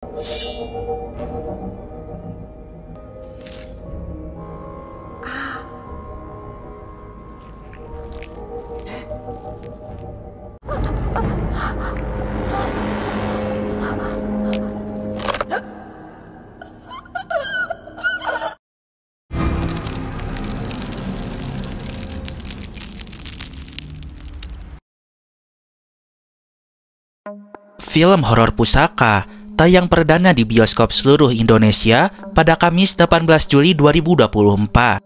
Film horor Pusaka tayang perdana di bioskop seluruh Indonesia pada Kamis 18 Juli 2024.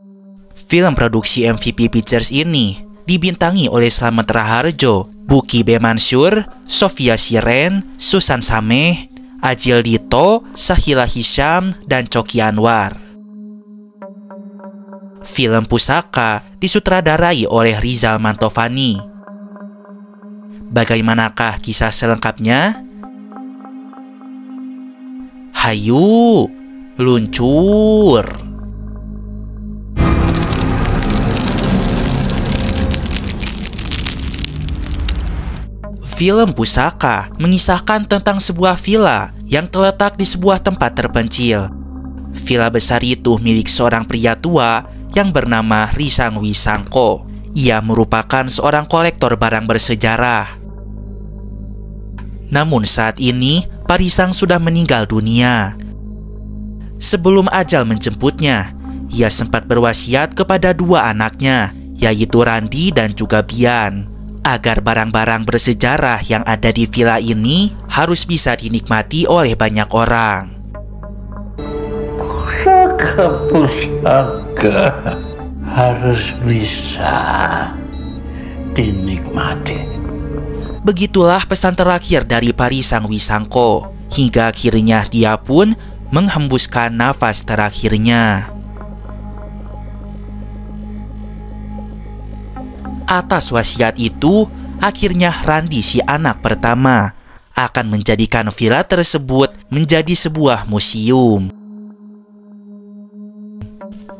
Film produksi MVP Pictures ini dibintangi oleh Slamet Raharjo, Buki B. Mansur, Sofia Shiren, Susan Sameh, Ajil Dito, Sahila Hisham, dan Coki Anwar. Film Pusaka disutradarai oleh Rizal Mantovani. Bagaimanakah kisah selengkapnya? Hayu, luncur! Film Pusaka mengisahkan tentang sebuah villa yang terletak di sebuah tempat terpencil. Villa besar itu milik seorang pria tua yang bernama Risang Wisangko. Ia merupakan seorang kolektor barang bersejarah. Namun saat ini, Parisang sudah meninggal dunia. Sebelum ajal menjemputnya, ia sempat berwasiat kepada dua anaknya, yaitu Randi dan juga Bian, agar barang-barang bersejarah yang ada di villa ini harus bisa dinikmati oleh banyak orang. Pusaka harus bisa dinikmati. Begitulah pesan terakhir dari Parisang Wisangko. Hingga akhirnya dia pun menghembuskan nafas terakhirnya. Atas wasiat itu, akhirnya Randi si anak pertama akan menjadikan villa tersebut menjadi sebuah museum.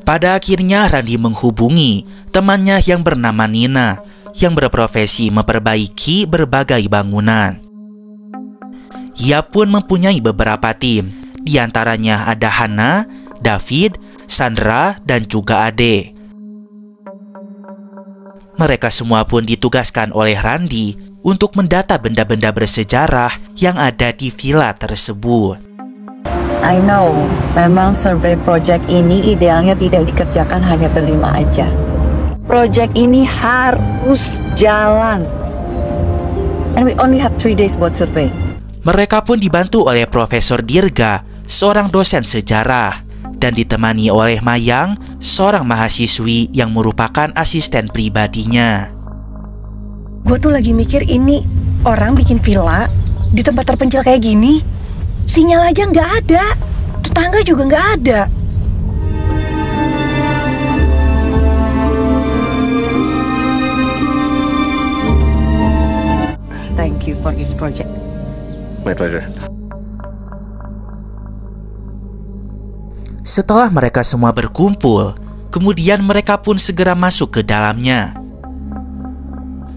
Pada akhirnya Randi menghubungi temannya yang bernama Nina, yang berprofesi memperbaiki berbagai bangunan. Ia pun mempunyai beberapa tim, di antaranya ada Hana, David, Sandra, dan juga Ade. Mereka semua pun ditugaskan oleh Randi untuk mendata benda-benda bersejarah yang ada di villa tersebut. I know, memang survey project ini idealnya tidak dikerjakan hanya berlima aja. Project ini harus jalan. And we only have 3 days buat survei. Mereka pun dibantu oleh Profesor Dirga, seorang dosen sejarah, dan ditemani oleh Mayang, seorang mahasiswi yang merupakan asisten pribadinya. Gue tuh lagi mikir, ini orang bikin villa di tempat terpencil kayak gini, sinyal aja nggak ada, tetangga juga nggak ada. Thank you for this project. My pleasure. Setelah mereka semua berkumpul, kemudian mereka pun segera masuk ke dalamnya.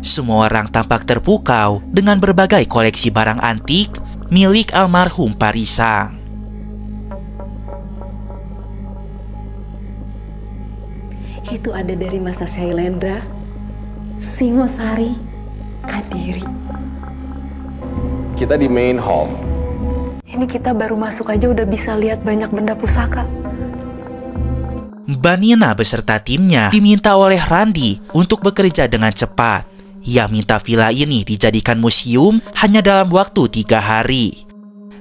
Semua orang tampak terpukau dengan berbagai koleksi barang antik milik almarhum Parisang. Itu ada dari masa Shailendra, Singosari, Kadiri. Kita di main hall. Ini kita baru masuk aja udah bisa lihat banyak benda pusaka. Mbak Nina beserta timnya diminta oleh Randi untuk bekerja dengan cepat. Ia minta villa ini dijadikan museum hanya dalam waktu 3 hari.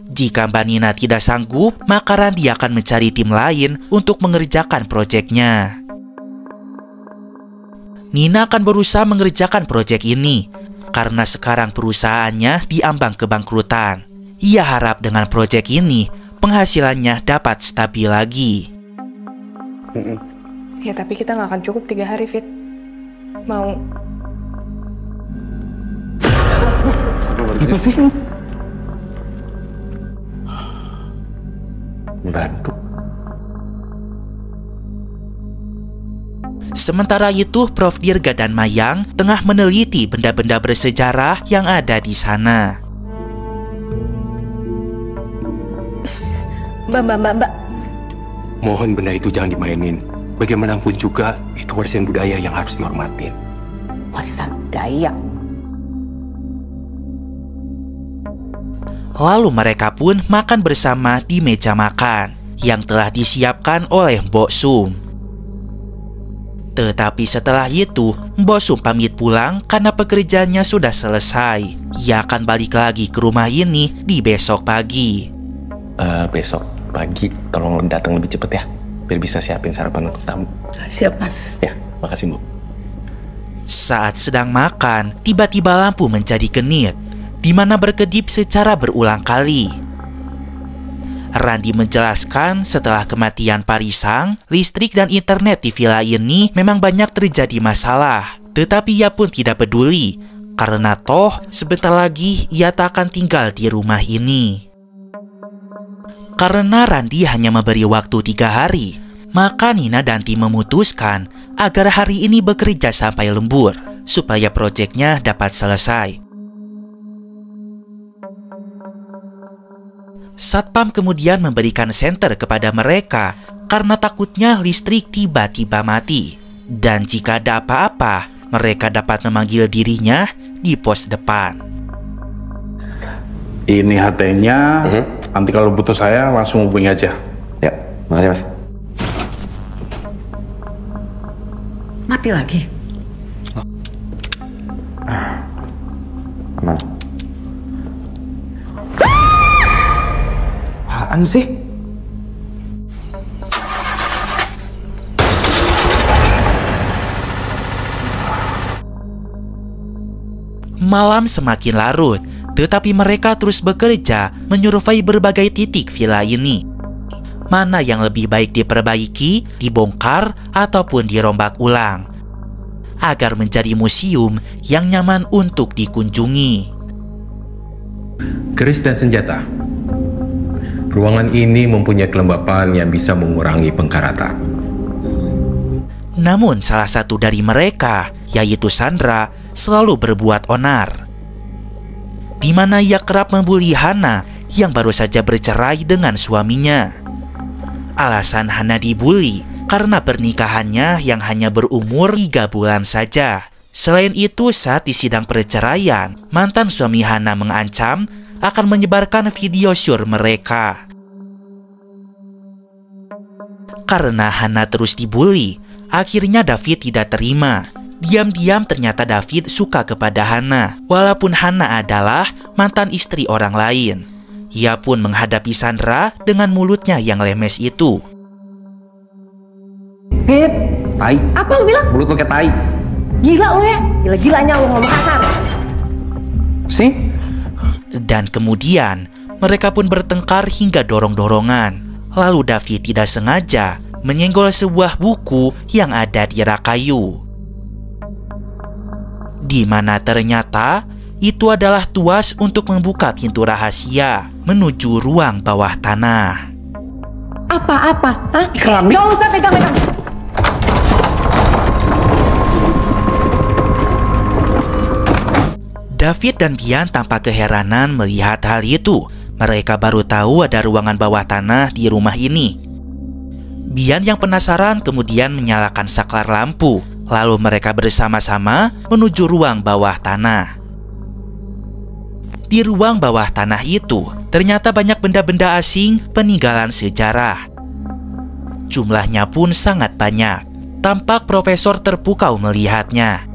Jika Mbak Nina tidak sanggup, maka Randi akan mencari tim lain untuk mengerjakan proyeknya. Nina akan berusaha mengerjakan proyek ini karena sekarang perusahaannya diambang kebangkrutan. Ia harap dengan proyek ini penghasilannya dapat stabil lagi. Ya tapi kita nggak akan cukup 3 hari, Fit. Mau? Apa sih? Bantu. Sementara itu, Prof. Dirga dan Mayang tengah meneliti benda-benda bersejarah yang ada di sana. Mbak. Mohon benda itu jangan dimainin. Bagaimanapun juga, itu warisan budaya yang harus dihormatin. Warisan budaya. Lalu mereka pun makan bersama di meja makan yang telah disiapkan oleh Mbok Sum. Tetapi setelah itu, Mbok Sum pamit pulang karena pekerjaannya sudah selesai. Ia akan balik lagi ke rumah ini di besok pagi. Besok pagi tolong datang lebih cepet ya, biar bisa siapin sarapan untuk tamu. Siap, Mas. Ya, makasih Bu. Saat sedang makan, tiba-tiba lampu menjadi genit, di mana berkedip secara berulang kali. Randi menjelaskan setelah kematian Parisang, listrik dan internet di villa ini memang banyak terjadi masalah. Tetapi ia pun tidak peduli, karena toh sebentar lagi ia tak akan tinggal di rumah ini. Karena Randi hanya memberi waktu 3 hari, maka Nina dan tim memutuskan agar hari ini bekerja sampai lembur, supaya proyeknya dapat selesai. Satpam kemudian memberikan senter kepada mereka karena takutnya listrik tiba-tiba mati. Dan jika ada apa-apa, mereka dapat memanggil dirinya di pos depan. Ini HT-nya, nanti kalau butuh saya langsung hubungi aja. Ya, makasih Mas. Mati lagi. Aman. Apaan sih? Malam semakin larut, tetapi mereka terus bekerja menyurvei berbagai titik villa ini. Mana yang lebih baik diperbaiki, dibongkar, ataupun dirombak ulang, agar menjadi museum yang nyaman untuk dikunjungi. Keris dan senjata. Ruangan ini mempunyai kelembapan yang bisa mengurangi pengkaratan. Namun salah satu dari mereka, yaitu Sandra, selalu berbuat onar, di mana ia kerap membuli Hana yang baru saja bercerai dengan suaminya. Alasan Hana dibuli karena pernikahannya yang hanya berumur 3 bulan saja. Selain itu, saat di sidang perceraian, mantan suami Hana mengancam akan menyebarkan video syur mereka. Karena Hana terus dibully, akhirnya David tidak terima. Diam-diam ternyata David suka kepada Hana, walaupun Hana adalah mantan istri orang lain. Ia pun menghadapi Sandra dengan mulutnya yang lemes itu. Fit, Tai. apa lu bilang? Mulut lu kayak tai. Gila lu ya? Gila-gilanya lu ngomong kasar. Sih? Dan kemudian mereka pun bertengkar hingga dorong-dorongan. Lalu David tidak sengaja menyenggol sebuah buku yang ada di rak kayu, di mana ternyata itu adalah tuas untuk membuka pintu rahasia menuju ruang bawah tanah. Apa-apa? Hah? Keramik. Gak usah pegang-pegang. David dan Bian tampak keheranan melihat hal itu. Mereka baru tahu ada ruangan bawah tanah di rumah ini. Bian yang penasaran kemudian menyalakan saklar lampu. Lalu mereka bersama-sama menuju ruang bawah tanah. Di ruang bawah tanah itu ternyata banyak benda-benda asing peninggalan sejarah. Jumlahnya pun sangat banyak. Tampak profesor terpukau melihatnya.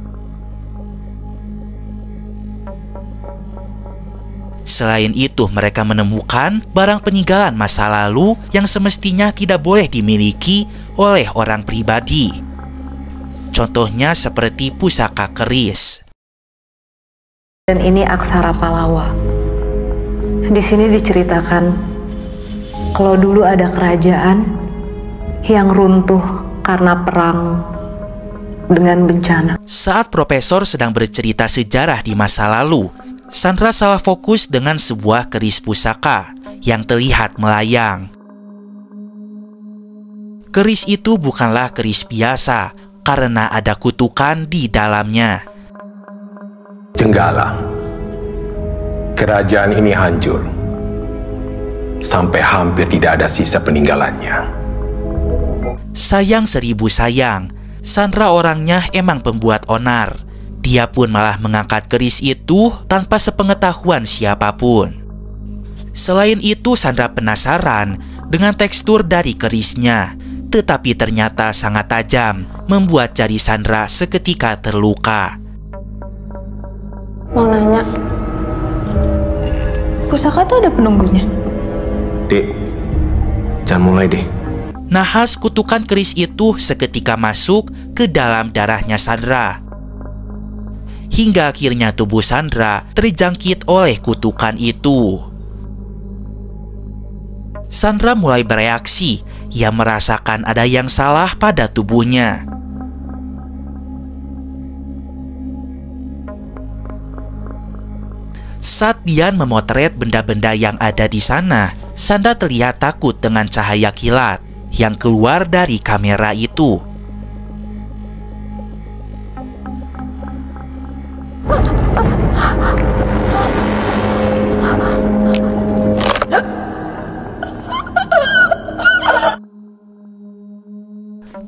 Selain itu, mereka menemukan barang peninggalan masa lalu yang semestinya tidak boleh dimiliki oleh orang pribadi. Contohnya seperti pusaka keris. Dan ini aksara Palawa. Di sini diceritakan kalau dulu ada kerajaan yang runtuh karena perang dengan bencana. Saat profesor sedang bercerita sejarah di masa lalu, Sandra salah fokus dengan sebuah keris pusaka yang terlihat melayang. Keris itu bukanlah keris biasa karena ada kutukan di dalamnya. Jenggala. Kerajaan ini hancur. sampai hampir tidak ada sisa peninggalannya. Sayang seribu sayang, Sandra orangnya emang pembuat onar. Dia pun malah mengangkat keris itu tanpa sepengetahuan siapapun. Selain itu, Sandra penasaran dengan tekstur dari kerisnya, tetapi ternyata sangat tajam, membuat jari Sandra seketika terluka. Mau nanya, pusaka tuh ada penunggunya? Dek, jangan mulai deh. Nahas kutukan keris itu seketika masuk ke dalam darahnya Sandra. Hingga akhirnya tubuh Sandra terjangkit oleh kutukan itu. Sandra mulai bereaksi. Ia merasakan ada yang salah pada tubuhnya. Saat Dian memotret benda-benda yang ada di sana, Sandra terlihat takut dengan cahaya kilat yang keluar dari kamera itu.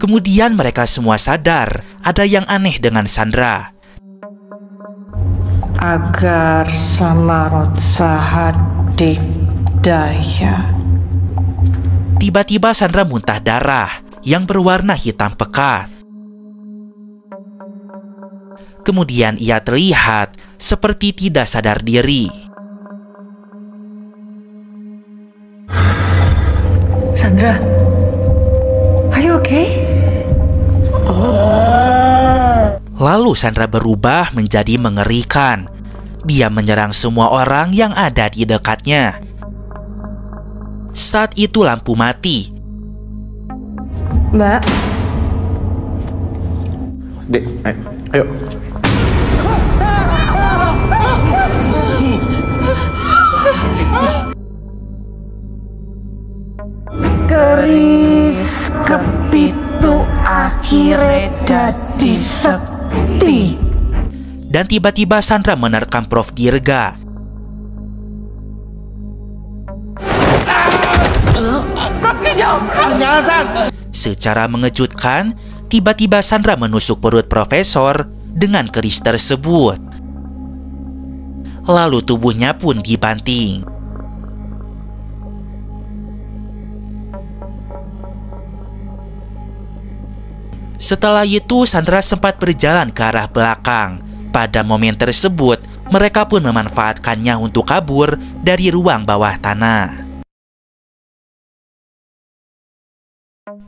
Kemudian mereka semua sadar ada yang aneh dengan Sandra. Agar samarot sahadik daya. Tiba-tiba Sandra muntah darah yang berwarna hitam pekat. Kemudian ia terlihat seperti tidak sadar diri. Sandra, are you okay? Lalu Sandra berubah menjadi mengerikan. Dia menyerang semua orang yang ada di dekatnya. Saat itu lampu mati. Mbak. Dek, ayo. Keris kepitu akhirnya dadi sekti. Dan tiba-tiba Sandra menerkam Prof. Dirga. Secara mengejutkan, tiba-tiba Sandra menusuk perut Profesor dengan keris tersebut. Lalu tubuhnya pun dibanting. Setelah itu, Sandra sempat berjalan ke arah belakang. Pada momen tersebut, mereka pun memanfaatkannya untuk kabur dari ruang bawah tanah.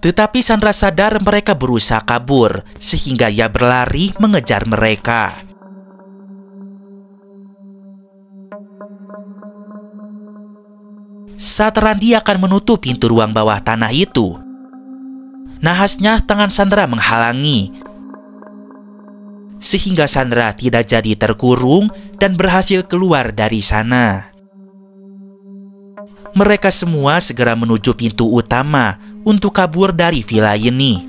Tetapi Sandra sadar mereka berusaha kabur, sehingga ia berlari mengejar mereka. Saat Randi akan menutup pintu ruang bawah tanah itu, nahasnya tangan Sandra menghalangi, sehingga Sandra tidak jadi terkurung dan berhasil keluar dari sana. Mereka semua segera menuju pintu utama untuk kabur dari villa ini.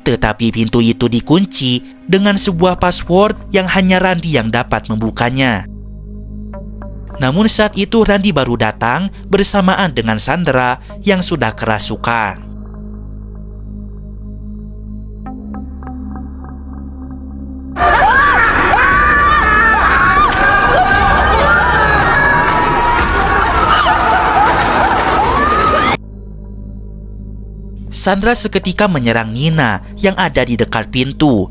Tetapi pintu itu dikunci dengan sebuah password yang hanya Randi yang dapat membukanya. Namun saat itu Randi baru datang bersamaan dengan Sandra yang sudah kerasukan. Sandra seketika menyerang Nina yang ada di dekat pintu,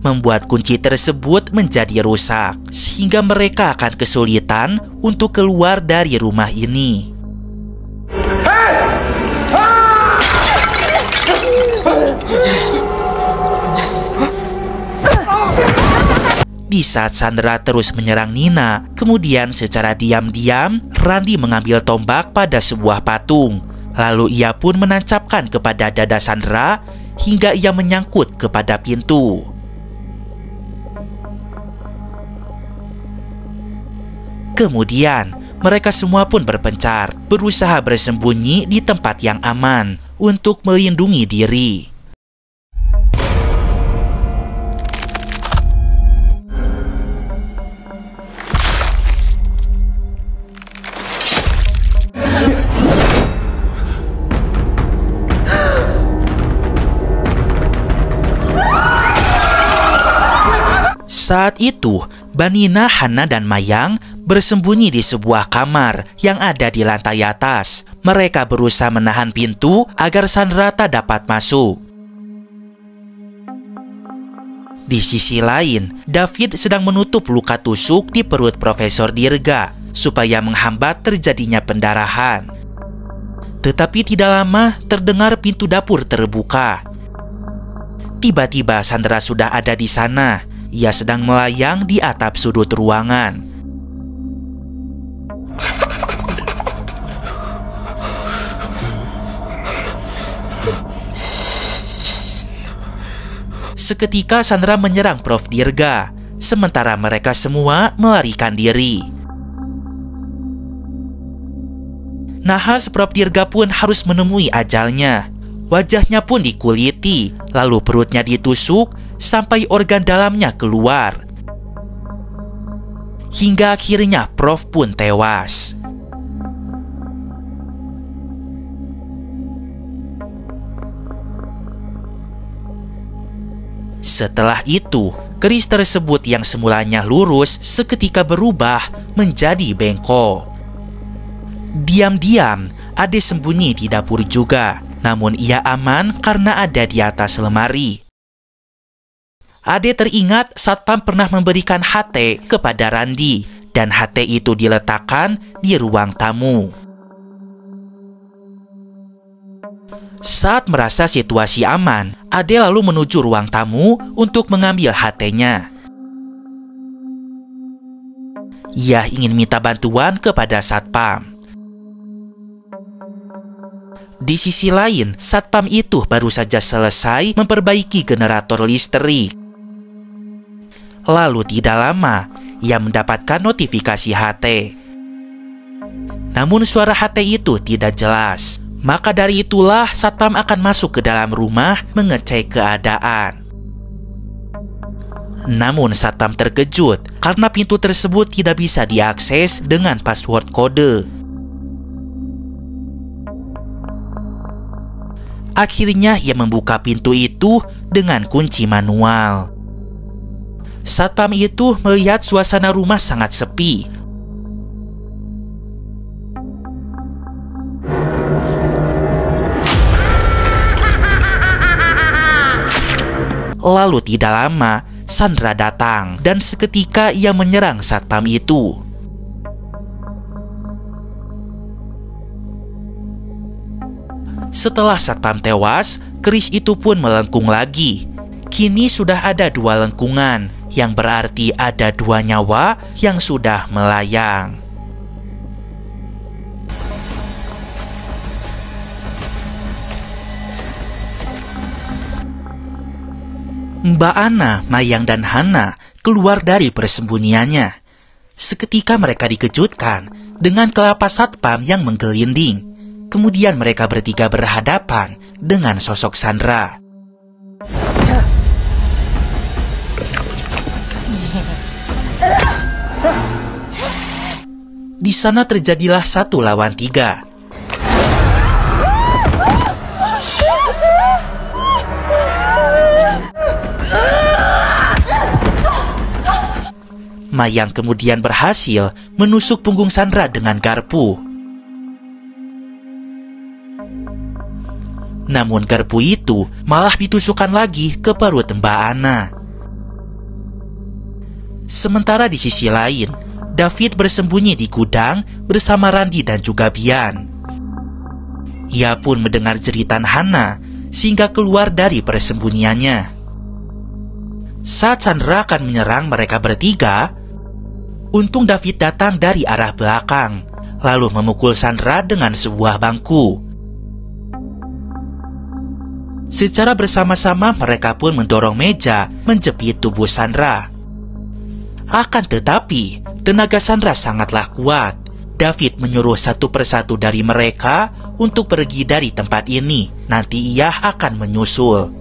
membuat kunci tersebut menjadi rusak, sehingga mereka akan kesulitan untuk keluar dari rumah ini. Di saat Sandra terus menyerang Nina, kemudian secara diam-diam Randi mengambil tombak pada sebuah patung. Lalu ia pun menancapkan kepada dada Sandra hingga ia menyangkut kepada pintu. Kemudian mereka semua pun berpencar, berusaha bersembunyi di tempat yang aman untuk melindungi diri. Saat itu, Banina, Hana, dan Mayang bersembunyi di sebuah kamar yang ada di lantai atas. Mereka berusaha menahan pintu agar Sandra tak dapat masuk. Di sisi lain, David sedang menutup luka tusuk di perut Profesor Dirga supaya menghambat terjadinya pendarahan. Tetapi tidak lama terdengar pintu dapur terbuka. Tiba-tiba Sandra sudah ada di sana. Ia sedang melayang di atap sudut ruangan. Seketika Sandra menyerang Prof. Dirga, sementara mereka semua melarikan diri. Nahas Prof. Dirga pun harus menemui ajalnya. Wajahnya pun dikuliti, lalu perutnya ditusuk sampai organ dalamnya keluar. Hingga akhirnya Prof pun tewas. Setelah itu, keris tersebut yang semulanya lurus seketika berubah menjadi bengkok. Diam-diam, Ade sembunyi di dapur juga. Namun ia aman karena ada di atas lemari. Ade teringat Satpam pernah memberikan HT kepada Randi, dan HT itu diletakkan di ruang tamu. Saat merasa situasi aman, Ade lalu menuju ruang tamu untuk mengambil HT-nya. Ia ingin minta bantuan kepada Satpam. Di sisi lain, Satpam itu baru saja selesai memperbaiki generator listrik. Lalu tidak lama, ia mendapatkan notifikasi HT. Namun suara HT itu tidak jelas. Maka dari itulah Satpam akan masuk ke dalam rumah mengecek keadaan. Namun Satpam terkejut karena pintu tersebut tidak bisa diakses dengan password kode. Akhirnya ia membuka pintu itu dengan kunci manual. Satpam itu melihat suasana rumah sangat sepi. Lalu tidak lama, Sandra datang dan seketika ia menyerang Satpam itu. Setelah Satpam tewas, keris itu pun melengkung lagi. Kini sudah ada 2 lengkungan, yang berarti ada 2 nyawa yang sudah melayang. Mbak Ana, Mayang, dan Hana keluar dari persembunyiannya. Seketika mereka dikejutkan dengan kelapa Satpam yang menggelinding. Kemudian mereka bertiga berhadapan dengan sosok Sandra. Di sana terjadilah 1 lawan 3. Mayang kemudian berhasil menusuk punggung Sandra dengan garpu. Namun garpu itu malah ditusukkan lagi ke perut Mbak Ana. Sementara di sisi lain, David bersembunyi di gudang bersama Randi dan juga Bian. Ia pun mendengar jeritan Hana sehingga keluar dari persembunyiannya. Saat Sandra akan menyerang mereka bertiga, untung David datang dari arah belakang, lalu memukul Sandra dengan sebuah bangku. Secara bersama-sama mereka pun mendorong meja menjepit tubuh Sandra. Akan tetapi, tenaga Sandra sangatlah kuat. David menyuruh satu persatu dari mereka untuk pergi dari tempat ini. Nanti ia akan menyusul.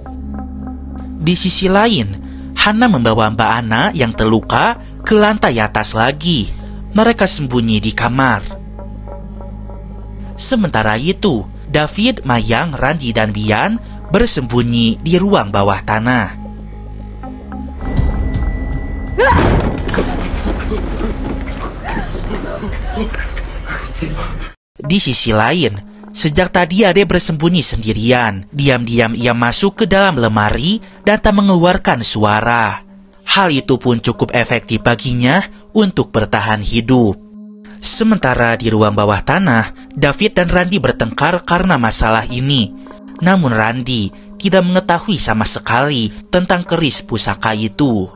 Di sisi lain, Hana membawa Mbak Ana yang terluka ke lantai atas lagi. Mereka sembunyi di kamar. Sementara itu, David, Mayang, Randi, dan Bian bersembunyi di ruang bawah tanah. Di sisi lain, sejak tadi Ade bersembunyi sendirian. Diam-diam ia masuk ke dalam lemari dan tak mengeluarkan suara. Hal itu pun cukup efektif baginya untuk bertahan hidup. Sementara di ruang bawah tanah, David dan Randy bertengkar karena masalah ini. Namun Randy tidak mengetahui sama sekali tentang keris pusaka itu.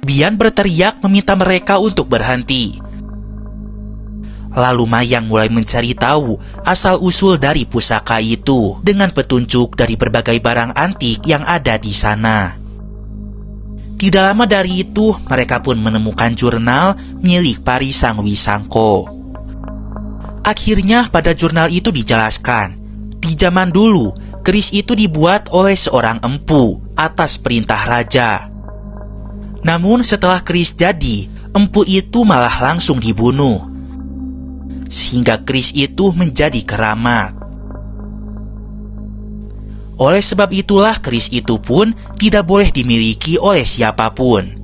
Bian berteriak meminta mereka untuk berhenti. Lalu Mayang mulai mencari tahu asal-usul dari pusaka itu dengan petunjuk dari berbagai barang antik yang ada di sana. Tidak lama dari itu, mereka pun menemukan jurnal milik Parisang Wisangko. Akhirnya pada jurnal itu dijelaskan, di zaman dulu, keris itu dibuat oleh seorang empu atas perintah raja. Namun setelah keris jadi, empu itu malah langsung dibunuh. Sehingga keris itu menjadi keramat. Oleh sebab itulah keris itu pun tidak boleh dimiliki oleh siapapun.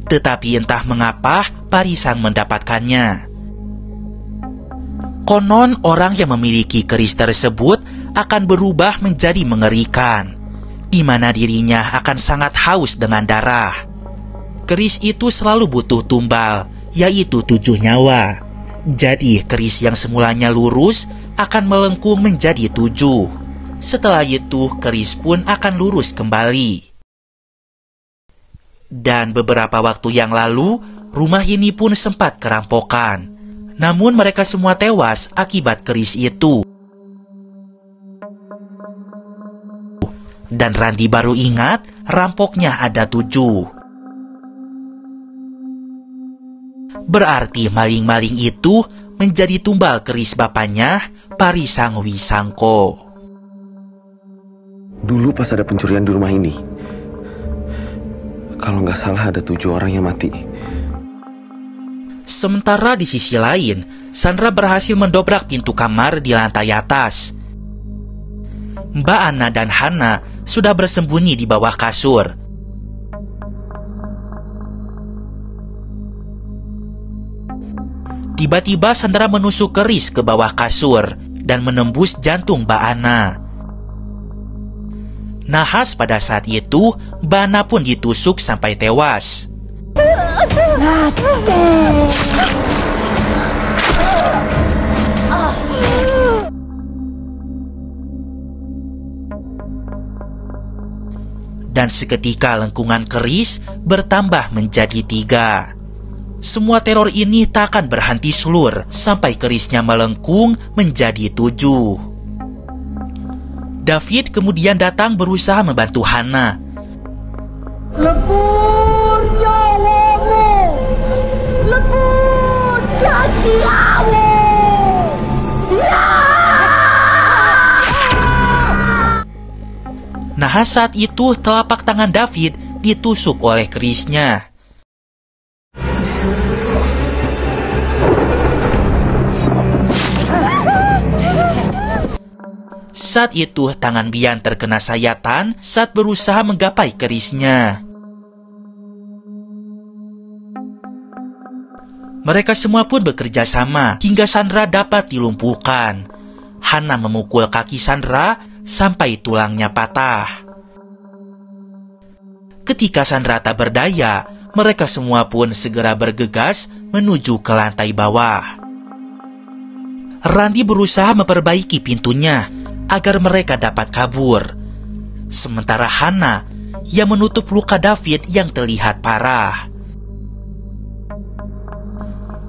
Tetapi entah mengapa Parisang mendapatkannya. Konon orang yang memiliki keris tersebut akan berubah menjadi mengerikan, di mana dirinya akan sangat haus dengan darah. Keris itu selalu butuh tumbal, yaitu 7 nyawa. Jadi keris yang semulanya lurus akan melengkung menjadi 7. Setelah itu keris pun akan lurus kembali. Dan beberapa waktu yang lalu, rumah ini pun sempat kerampokan. Namun mereka semua tewas akibat keris itu. Dan Randy baru ingat rampoknya ada 7. Berarti maling-maling itu menjadi tumbal keris bapaknya, Parisang Wisangko. Dulu pas ada pencurian di rumah ini, kalau nggak salah ada 7 orang yang mati. Sementara di sisi lain, Sandra berhasil mendobrak pintu kamar di lantai atas. Mbak Ana dan Hana sudah bersembunyi di bawah kasur. Tiba-tiba Sandra menusuk keris ke bawah kasur dan menembus jantung Mbak Ana. Nahas pada saat itu, Mbak Ana pun ditusuk sampai tewas. Dan seketika lengkungan keris bertambah menjadi 3. Semua teror ini tak akan berhenti selur sampai kerisnya melengkung menjadi 7. David kemudian datang berusaha membantu Hana. Lebur nyawamu, lebur jadiamu. Nah, saat itu telapak tangan David ditusuk oleh kerisnya. Saat itu tangan Bian terkena sayatan saat berusaha menggapai kerisnya. Mereka semua pun bekerja sama hingga Sandra dapat dilumpuhkan. Hana memukul kaki Sandra sampai tulangnya patah. Ketika Sandra tak berdaya, mereka semua pun segera bergegas menuju ke lantai bawah. Randy berusaha memperbaiki pintunya agar mereka dapat kabur. Sementara Hana yang menutup luka David yang terlihat parah.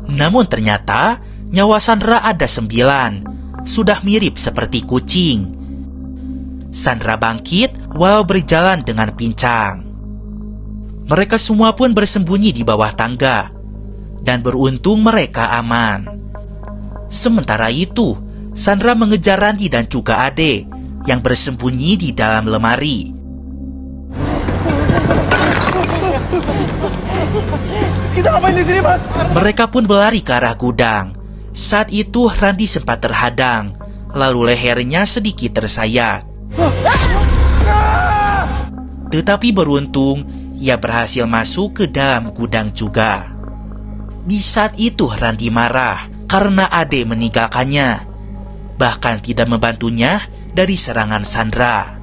Namun ternyata nyawa Sandra ada 9, sudah mirip seperti kucing. Sandra bangkit walau berjalan dengan pincang. Mereka semua pun bersembunyi di bawah tangga, dan beruntung mereka aman. Sementara itu, Sandra mengejar Randy dan juga Ade yang bersembunyi di dalam lemari. Kita ngapain di sini, Mas? Mereka pun berlari ke arah gudang. Saat itu Randy sempat terhadang, lalu lehernya sedikit tersayat. Tetapi beruntung, ia berhasil masuk ke dalam gudang juga. Di saat itu Randi marah karena Ade meninggalkannya, bahkan tidak membantunya dari serangan Sandra.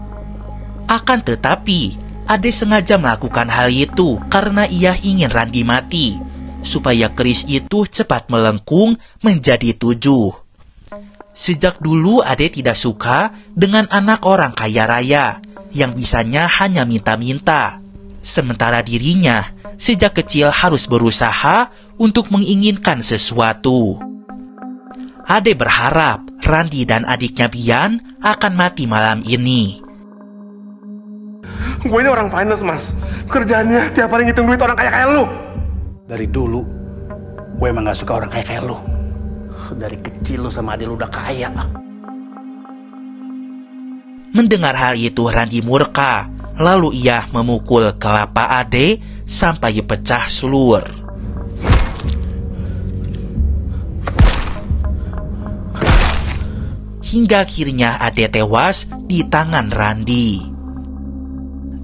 Akan tetapi, Ade sengaja melakukan hal itu karena ia ingin Randi mati, supaya keris itu cepat melengkung menjadi 7. Sejak dulu Ade tidak suka dengan anak orang kaya raya yang bisanya hanya minta-minta. Sementara dirinya sejak kecil harus berusaha untuk menginginkan sesuatu. Ade berharap Randi dan adiknya Bian akan mati malam ini. Gue ini orang finance, Mas. Kerjaannya tiap hari ngitung duit orang kayak lu. Dari dulu, gue emang gak suka orang kayak lu. Dari kecil lu sama adik lu udah kaya. Mendengar hal itu Randi murka, lalu ia memukul kelapa Ade sampai pecah sulur. Hingga akhirnya Ade tewas di tangan Randi.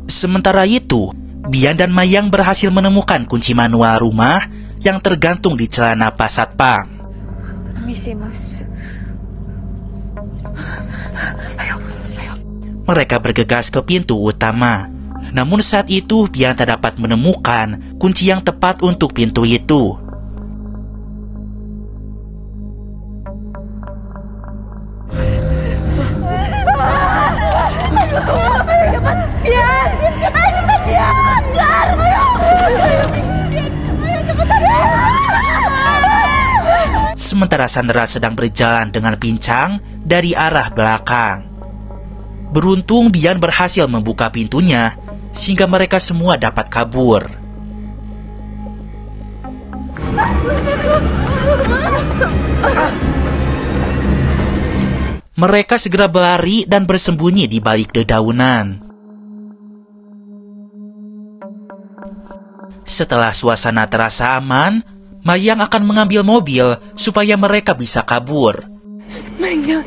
Sementara itu, Bian dan Mayang berhasil menemukan kunci manual rumah yang tergantung di celana Pak Satpam. Permisi, Mas. Ayo. Mereka bergegas ke pintu utama. Namun saat itu Bian tak dapat menemukan kunci yang tepat untuk pintu itu. Cepat, Bian! Cepat, Bian! Ayo, cepetan, Bian! Sementara Sandra sedang berjalan dengan pincang dari arah belakang. Beruntung Bian berhasil membuka pintunya sehingga mereka semua dapat kabur. Mereka segera berlari dan bersembunyi di balik dedaunan. Setelah suasana terasa aman, Mayang akan mengambil mobil supaya mereka bisa kabur. Mayang,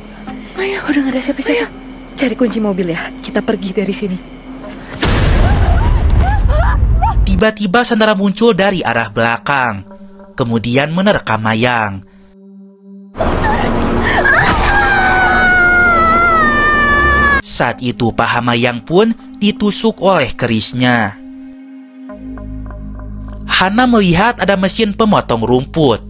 udah gak ada siapa-siapa. Cari kunci mobil ya, kita pergi dari sini. Tiba-tiba Sandra muncul dari arah belakang, kemudian menerkam Mayang. Saat itu paha Mayang pun ditusuk oleh kerisnya. Hana melihat ada mesin pemotong rumput.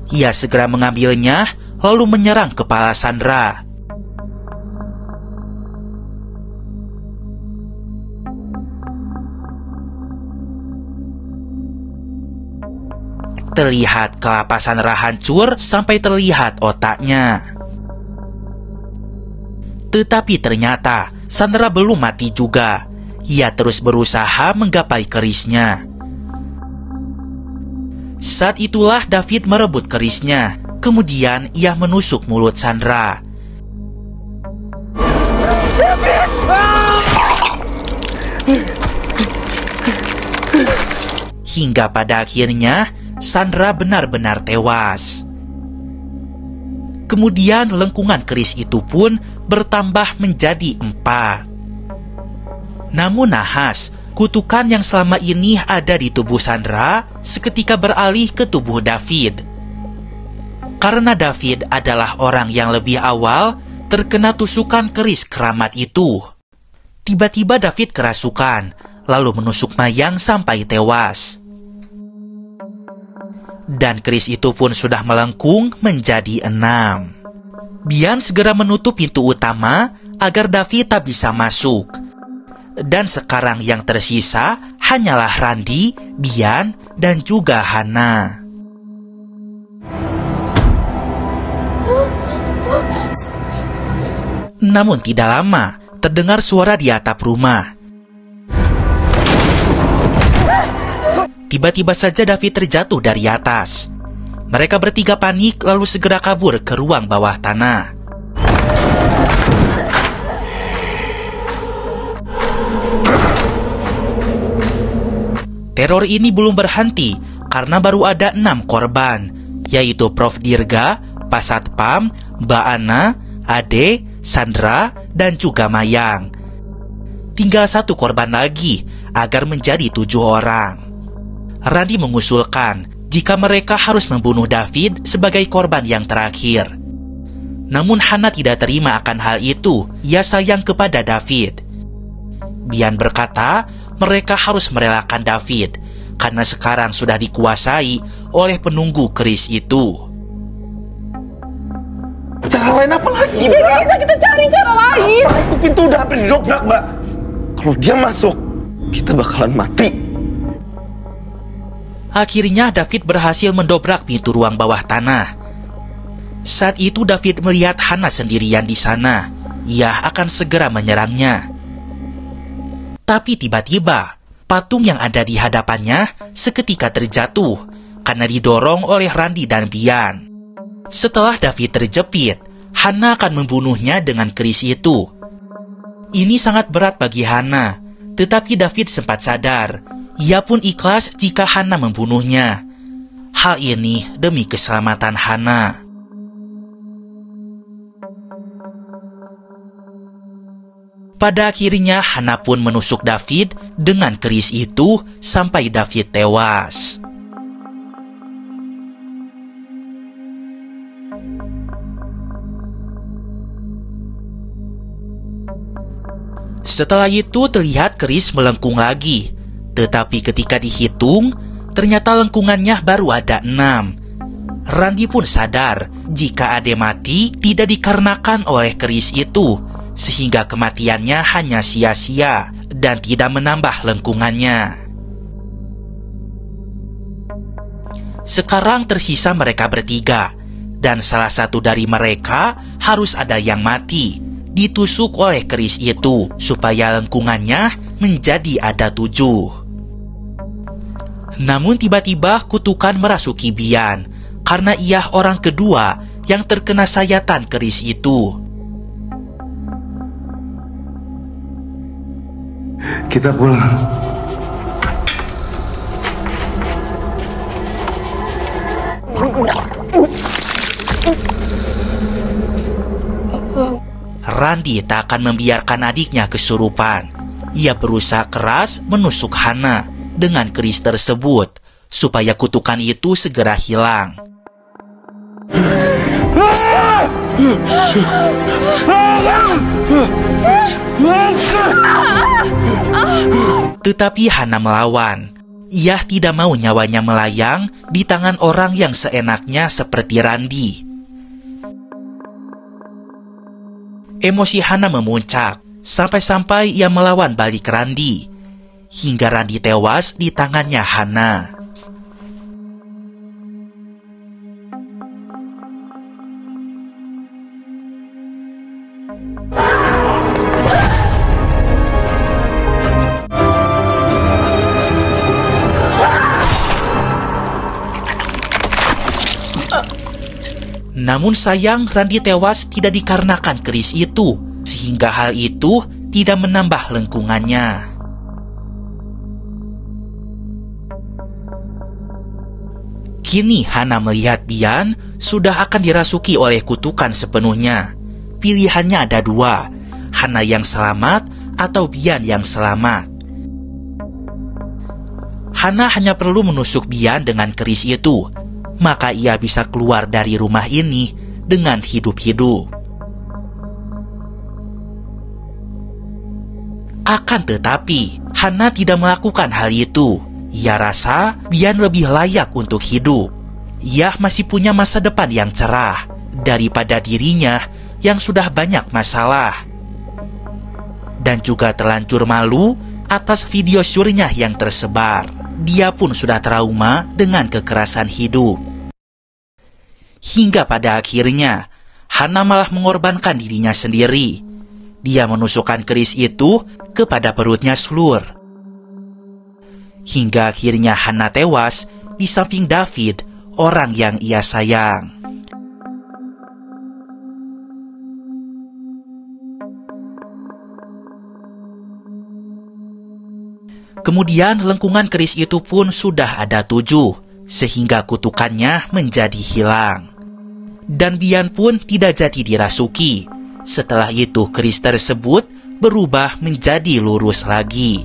Ia segera mengambilnya lalu menyerang kepala Sandra. Terlihat kelapa Sandra hancur sampai terlihat otaknya. Tetapi ternyata Sandra belum mati juga. Ia terus berusaha menggapai kerisnya. Saat itulah David merebut kerisnya. Kemudian ia menusuk mulut Sandra. Hingga pada akhirnya Sandra benar-benar tewas. Kemudian lengkungan keris itu pun bertambah menjadi 4. Namun nahas, kutukan yang selama ini ada di tubuh Sandra seketika beralih ke tubuh David. Karena David adalah orang yang lebih awal terkena tusukan keris keramat itu. Tiba-tiba David kerasukan, lalu menusuk Mayang sampai tewas. Dan keris itu pun sudah melengkung menjadi 6. Bian segera menutup pintu utama agar David tak bisa masuk. Dan sekarang yang tersisa hanyalah Randi, Bian, dan juga Hana. Namun tidak lama, terdengar suara di atap rumah. Tiba-tiba saja David terjatuh dari atas. Mereka bertiga panik lalu segera kabur ke ruang bawah tanah. Teror ini belum berhenti karena baru ada 6 korban, yaitu Prof. Dirga, Pak Satpam, Mbak Ana, Ade, Sandra, dan juga Mayang. tinggal 1 korban lagi agar menjadi 7 orang. Randy mengusulkan jika mereka harus membunuh David sebagai korban yang terakhir. Namun Hannah tidak terima akan hal itu. Ia sayang kepada David. Bian berkata mereka harus merelakan David karena sekarang sudah dikuasai oleh penunggu keris itu. Cara lain apa lagi, Mbak? Jadi bisa kita cari cara lain. Itu pintu udah hampir didobrak, Mbak. Kalau dia masuk, kita bakalan mati. Akhirnya David berhasil mendobrak pintu ruang bawah tanah. Saat itu David melihat Hannah sendirian di sana. Ia akan segera menyerangnya. Tapi tiba-tiba, patung yang ada di hadapannya seketika terjatuh karena didorong oleh Randy dan Bian. Setelah David terjepit, Hannah akan membunuhnya dengan keris itu. Ini sangat berat bagi Hannah, tetapi David sempat sadar. Ia pun ikhlas jika Hannah membunuhnya. Hal ini demi keselamatan Hannah. Pada akhirnya Hannah pun menusuk David dengan keris itu sampai David tewas. Setelah itu terlihat keris melengkung lagi. Tetapi ketika dihitung, ternyata lengkungannya baru ada 6. Randy pun sadar jika Ade mati tidak dikarenakan oleh keris itu, sehingga kematiannya hanya sia-sia dan tidak menambah lengkungannya. Sekarang tersisa mereka bertiga, dan salah satu dari mereka harus ada yang mati, ditusuk oleh keris itu supaya lengkungannya menjadi ada 7. Namun tiba-tiba kutukan merasuki Bian karena ia orang kedua yang terkena sayatan keris itu. Kita pulang. Randy tak akan membiarkan adiknya kesurupan. Ia berusaha keras menusuk Hannah dengan keris tersebut supaya kutukan itu segera hilang. Tetapi Hannah melawan. Ia tidak mau nyawanya melayang di tangan orang yang seenaknya seperti Randy. Emosi Hannah memuncak sampai-sampai ia melawan balik Randy, hingga Randy tewas di tangannya Hannah. Namun sayang, Randy tewas tidak dikarenakan keris itu, sehingga hal itu tidak menambah lengkungannya. Kini Hannah melihat Bian sudah akan dirasuki oleh kutukan sepenuhnya. Pilihannya ada 2, Hannah yang selamat atau Bian yang selamat. Hannah hanya perlu menusuk Bian dengan keris itu, maka ia bisa keluar dari rumah ini dengan hidup-hidup. Akan tetapi, Hannah tidak melakukan hal itu. Ia rasa Bian lebih layak untuk hidup. Ia masih punya masa depan yang cerah daripada dirinya yang sudah banyak masalah. Dan juga terlanjur malu atas video syurnya yang tersebar. Dia pun sudah trauma dengan kekerasan hidup. Hingga pada akhirnya, Hannah malah mengorbankan dirinya sendiri. Dia menusukkan keris itu kepada perutnya Slur. Hingga akhirnya Hannah tewas di samping David, orang yang ia sayang. Kemudian lengkungan keris itu pun sudah ada 7, sehingga kutukannya menjadi hilang. Dan Bian pun tidak jadi dirasuki. Setelah itu keris tersebut berubah menjadi lurus lagi.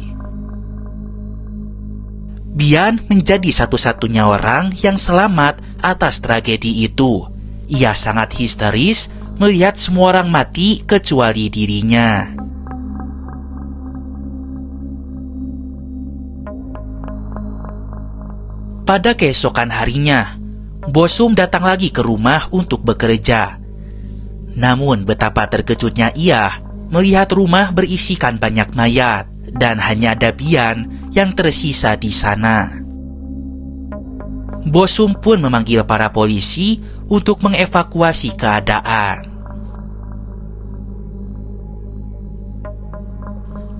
Bian menjadi satu-satunya orang yang selamat atas tragedi itu. Ia sangat histeris melihat semua orang mati kecuali dirinya. Pada keesokan harinya, Bosum datang lagi ke rumah untuk bekerja. Namun betapa terkejutnya ia melihat rumah berisikan banyak mayat dan hanya ada Bian yang tersisa di sana. Bosum pun memanggil para polisi untuk mengevakuasi keadaan.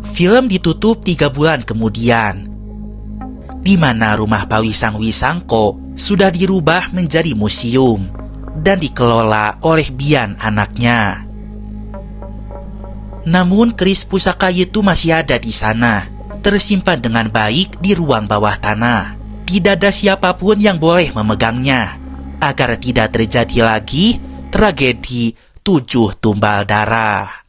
Film ditutup 3 bulan kemudian, di mana rumah Pawisang Wisangko sudah dirubah menjadi museum dan dikelola oleh Bian anaknya. Namun keris pusaka itu masih ada di sana, tersimpan dengan baik di ruang bawah tanah. Tidak ada siapapun yang boleh memegangnya, agar tidak terjadi lagi tragedi 7 tumbal darah.